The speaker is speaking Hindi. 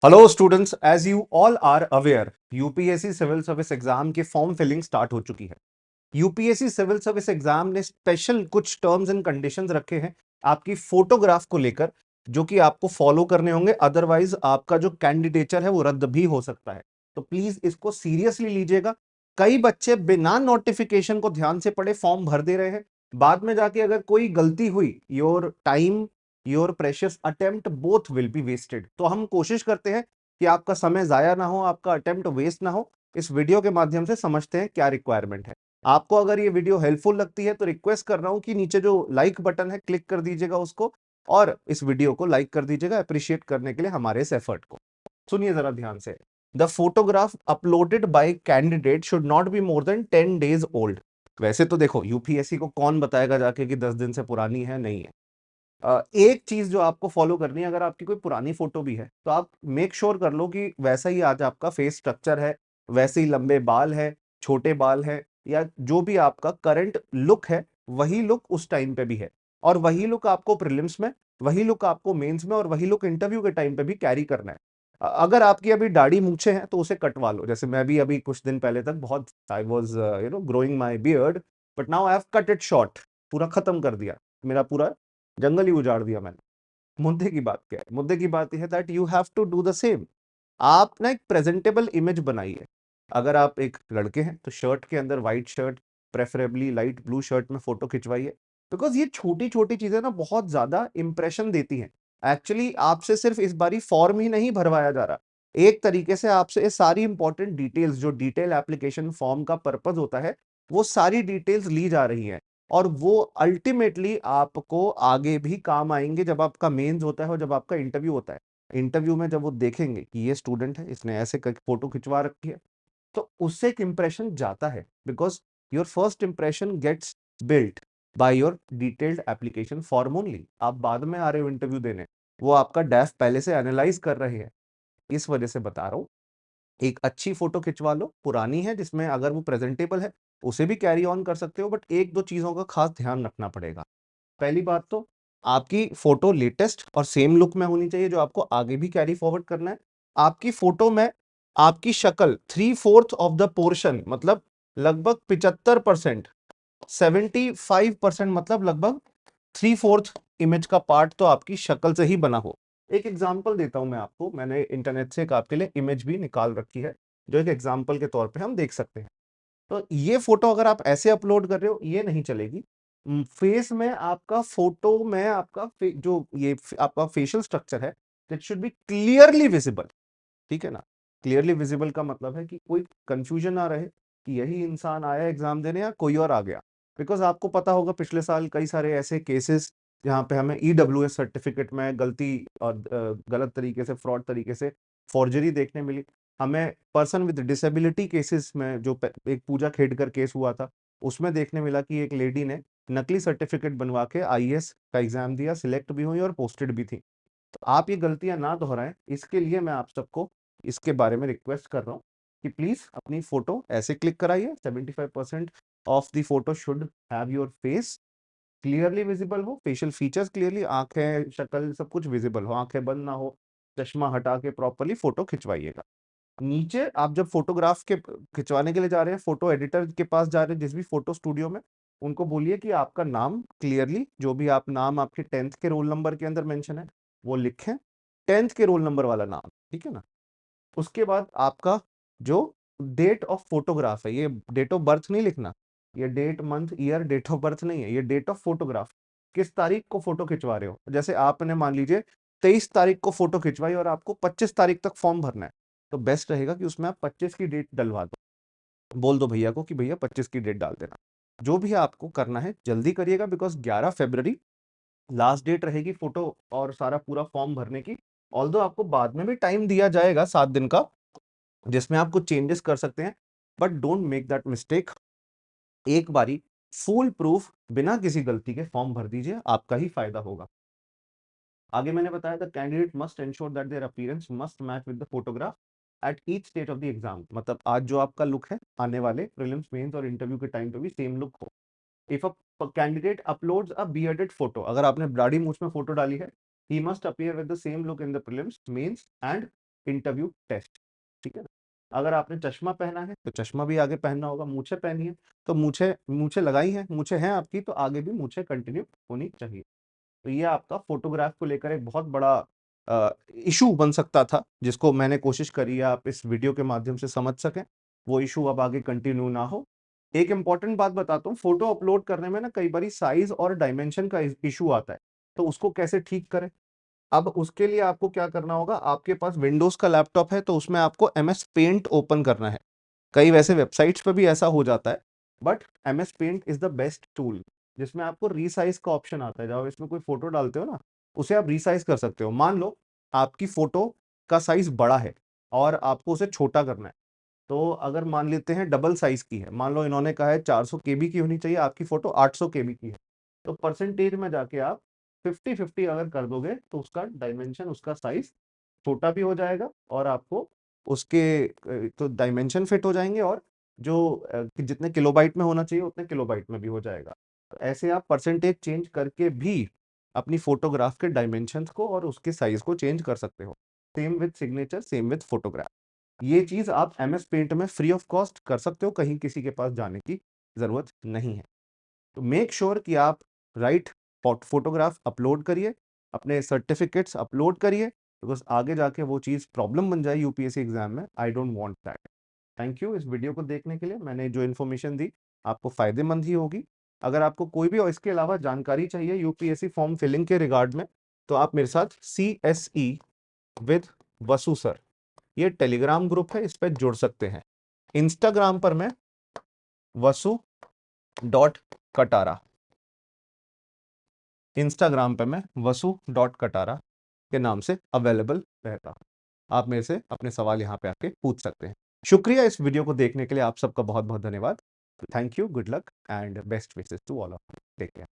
Hello students, as you all are aware, UPSC civil service exam के फॉर्म फिलिंग स्टार्ट हो चुकी है। यूपीएससी सिविल सर्विस एग्जाम ने स्पेशल कुछ टर्म्स एंड कंडीशंस रखे हैं आपकी फोटोग्राफ को लेकर, जो कि आपको फॉलो करने होंगे, अदरवाइज आपका जो कैंडिडेचर है वो रद्द भी हो सकता है। तो प्लीज इसको सीरियसली लीजिएगा। कई बच्चे बिना नोटिफिकेशन को ध्यान से पढ़े फॉर्म भर दे रहे हैं, बाद में जाके अगर कोई गलती हुई, your time, your precious attempt both will be wasted. तो हम कोशिश करते हैं कि आपका समय जाया ना हो, आपका अटेम्प्ट वेस्ट ना हो। इस वीडियो के माध्यम से समझते हैं क्या रिक्वायरमेंट है। आपको अगर ये वीडियो हेल्पफुल लगती है तो रिक्वेस्ट कर रहा हूं कि नीचे जो लाइक बटन है क्लिक कर दीजिएगा उसको, और इस वीडियो को लाइक कर दीजिएगा अप्रिशिएट करने के लिए हमारे इस एफर्ट को। सुनिए जरा ध्यान से। The photograph uploaded bye candidate should not be more than 10 days old. वैसे तो देखो, यूपीएससी को कौन बताएगा जाके कि 10 दिन से पुरानी है, नहीं है। एक चीज जो आपको फॉलो करनी है, अगर आपकी कोई पुरानी फोटो भी है तो आप मेक श्योर कर लो कि वैसा ही आज आपका फेस स्ट्रक्चर है, वैसे ही लंबे बाल है, छोटे बाल है, या जो भी आपका करंट लुक है वही लुक उस टाइम पे भी है। और वही लुक आपको प्रीलिम्स में, वही लुक आपको मेंस में, और वही लुक इंटरव्यू के टाइम पे भी कैरी करना है। अगर आपकी अभी दाढ़ी मूछे हैं तो उसे कटवा लो। जैसे मैं भी अभी कुछ दिन पहले तक बहुत I was growing my beard, but now I have cut it short. पूरा खत्म कर दिया, मेरा पूरा जंगल ही उजाड़ दिया मैंने। मुद्दे की बात क्या है? मुद्दे की बात यह है that you have to do the same. आप ना एक प्रेजेंटेबल इमेज बनाइए। अगर आप एक लड़के हैं तो शर्ट के अंदर white shirt, preferably light blue shirt में फोटो खिंचवाइए। बिकॉज ये छोटी छोटी चीजें ना बहुत ज्यादा इंप्रेशन देती हैं। एक्चुअली आपसे सिर्फ इस बारी फॉर्म ही नहीं भरवाया जा रहा, एक तरीके से आपसे ये सारी इंपॉर्टेंट डिटेल्स, जो डिटेल एप्लीकेशन फॉर्म का पर्पज होता है, वो सारी डिटेल्स ली जा रही हैं। और वो अल्टीमेटली आपको आगे भी काम आएंगे जब आपका मेंस होता है और जब आपका इंटरव्यू होता है। इंटरव्यू में जब वो देखेंगे कि ये स्टूडेंट है, इसने ऐसे फोटो खिंचवा रखी है, तो उससे एक इंप्रेशन जाता है। Because your first impression gets built by your detailed application form only. आप बाद में आ रहे हो इंटरव्यू देने, वो आपका डेफ पहले से एनालाइज कर रहे हैं। इस वजह से बता रहा हूँ, एक अच्छी फोटो खिंचवा लो। पुरानी है जिसमें अगर वो प्रेजेंटेबल है उसे भी कैरी ऑन कर सकते हो, बट एक दो चीजों का खास ध्यान रखना पड़ेगा। पहली बात तो आपकी फोटो लेटेस्ट और सेम लुक में होनी चाहिए, जो आपको आगे भी कैरी फॉरवर्ड करना है। आपकी फोटो में आपकी शक्ल 3/4 ऑफ द पोर्शन, मतलब लगभग 75%, 75% मतलब लगभग 3/4 इमेज का पार्ट तो आपकी शक्ल से ही बना हो। एक एग्जांपल देता हूं मैं आपको, मैंने इंटरनेट से एक आपके लिए इमेज भी निकाल रखी है, जो एक एग्जांपल के तौर पे हम देख सकते हैं। तो ये फोटो अगर आप ऐसे अपलोड कर रहे हो ये नहीं चलेगी। फेस में आपका, फोटो में आपका जो ये आपका फेशियल स्ट्रक्चर है, that should be clearly visible. ठीक है ना? क्लियरली विजिबल का मतलब है कि कोई कंफ्यूजन ना रहे कि यही इंसान आया एग्जाम देने या कोई और आ गया। बिकॉज आपको पता होगा पिछले साल कई सारे ऐसे केसेस जहां पे हमें ईडब्ल्यूएस सर्टिफिकेट में गलती और गलत तरीके से, फ्रॉड तरीके से फॉर्जरी देखने मिली। हमें पर्सन विद डिसेबिलिटी केसेस में, जो एक पूजा खेड़कर केस हुआ था, उसमें देखने मिला कि एक लेडी ने नकली सर्टिफिकेट बनवा के आईएएस का एग्जाम दिया, सिलेक्ट भी हुई और पोस्टेड भी थी। तो आप ये गलतियां ना दोहराएं, इसके लिए मैं आप सबको इसके बारे में रिक्वेस्ट कर रहा हूँ कि प्लीज अपनी फोटो ऐसे क्लिक कराइए। 75% of the photo should have your face clearly visible हो, फेशियल फीचर्स क्लियरली, आंखें, शक्ल सब कुछ विजिबल हो, आंखें बंद ना हो, चश्मा हटा के प्रॉपरली फोटो खिंचवाइएगा। नीचे आप जब फोटोग्राफ के खिंचवाने के लिए जा रहे हैं, फोटो एडिटर के पास जा रहे हैं, जिस भी फोटो स्टूडियो में, उनको बोलिए कि आपका नाम क्लियरली, जो भी आप नाम आपके 10th के रोल नंबर के अंदर मेंशन है वो लिखें, 10th के रोल नंबर वाला नाम। ठीक है ना? उसके बाद आपका जो डेट ऑफ फोटोग्राफ है, ये डेट ऑफ बर्थ नहीं लिखना, ये date month year date of birth नहीं है, ये डेट ऑफ फोटोग्राफ। किस तारीख को फोटो खिंचवा रहे हो? जैसे आपने मान लीजिए 23 तारीख को फोटो खिंचवाई और आपको 25 तारीख तक फॉर्म भरना है, तो बेस्ट रहेगा कि उसमें आप 25 की डेट डलवा दो। बोल दो भैया को कि भैया 25 की डेट डाल देना। जो भी आपको करना है जल्दी करिएगा, बिकॉज 11 फरवरी लास्ट डेट रहेगी फोटो और सारा पूरा फॉर्म भरने की। ऑल्दो आपको बाद में भी टाइम दिया जाएगा 7 दिन का, जिसमें आप कुछ चेंजेस कर सकते हैं, but don't make that mistake. एक बारी फुल प्रूफ बिना किसी गलती के फॉर्म भर दीजिए, आपका ही फायदा होगा। आगे मैंने बताया था candidate must ensure that their appearance must match with the photograph at each stage of the exam. मतलब आज जो आपका लुक है, आने वाले प्रीलिम्स, मेंस और इंटरव्यू के टाइम पे भी सेम लुक हो। If a candidate uploads a bearded photo, अगर आपने दाढ़ी मूंछ में फोटो डाली है, he must appear with the same look in the prelims, mains and interview test, ठीक है ना। अगर आपने चश्मा पहना है तो चश्मा भी आगे पहनना होगा, मूछें पहनी है तो मूछें लगाई हैं, मूछें हैं आपकी तो आगे भी मूछें कंटिन्यू होनी चाहिए। तो ये आपका फोटोग्राफ को लेकर एक बहुत बड़ा इशू बन सकता था, जिसको मैंने कोशिश करी है आप इस वीडियो के माध्यम से समझ सकें, वो इशू अब आगे कंटिन्यू ना हो। एक इंपॉर्टेंट बात बताता हूँ, फोटो अपलोड करने में ना कई बार साइज और डायमेंशन का इशू आता है, तो उसको कैसे ठीक करें। अब उसके लिए आपको क्या करना होगा, आपके पास विंडोज का लैपटॉप है तो उसमें आपको MS पेंट ओपन करना है। कई वैसे वेबसाइट्स पे भी ऐसा हो जाता है, but MS paint is the best tool, जिसमें आपको रीसाइज का ऑप्शन आता है। जब आप इसमें कोई फोटो डालते हो ना, उसे आप रीसाइज कर सकते हो। मान लो आपकी फोटो का साइज बड़ा है और आपको उसे छोटा करना है, तो अगर मान लेते हैं डबल साइज की है, मान लो इन्होंने कहा है 400 KB की होनी चाहिए, आपकी फोटो 800 KB की है, तो परसेंटेज में जाके आप 50-50 अगर कर दोगे तो उसका डायमेंशन, उसका साइज छोटा भी हो जाएगा और आपको उसके तो डायमेंशन फिट हो जाएंगे, और जो कि जितने किलोबाइट में होना चाहिए उतने किलोबाइट में भी हो जाएगा। तो ऐसे आप परसेंटेज चेंज करके भी अपनी फोटोग्राफ के डायमेंशंस को और उसके साइज को चेंज कर सकते हो। Same with signature, same with photograph. ये चीज आप MS पेंट में फ्री ऑफ कॉस्ट कर सकते हो, कहीं किसी के पास जाने की जरूरत नहीं है। तो मेक श्योर कि आप राइट फोटोग्राफ अपलोड करिए, अपने सर्टिफिकेट्स अपलोड करिए, बिकॉज आगे जाके वो चीज प्रॉब्लम बन जाए UPSC एग्जाम में। I don't want that. Thank you इस वीडियो को देखने के लिए। मैंने जो इन्फॉर्मेशन दी आपको फायदेमंद ही होगी। अगर आपको कोई भी और इसके अलावा जानकारी चाहिए UPSC फॉर्म फिलिंग के रिगार्ड में, तो आप मेरे साथ CSE विद वसु सर, ये टेलीग्राम ग्रुप है, इस पर जुड़ सकते हैं। इंस्टाग्राम पर मैं वसु.कटारा, इंस्टाग्राम पे मैं वसु.कटारा के नाम से अवेलेबल रहता हूं। आप मेरे से अपने सवाल यहां पे आके पूछ सकते हैं। शुक्रिया इस वीडियो को देखने के लिए, आप सबका बहुत बहुत धन्यवाद। Thank you, good luck and best wishes to all of you. Take care.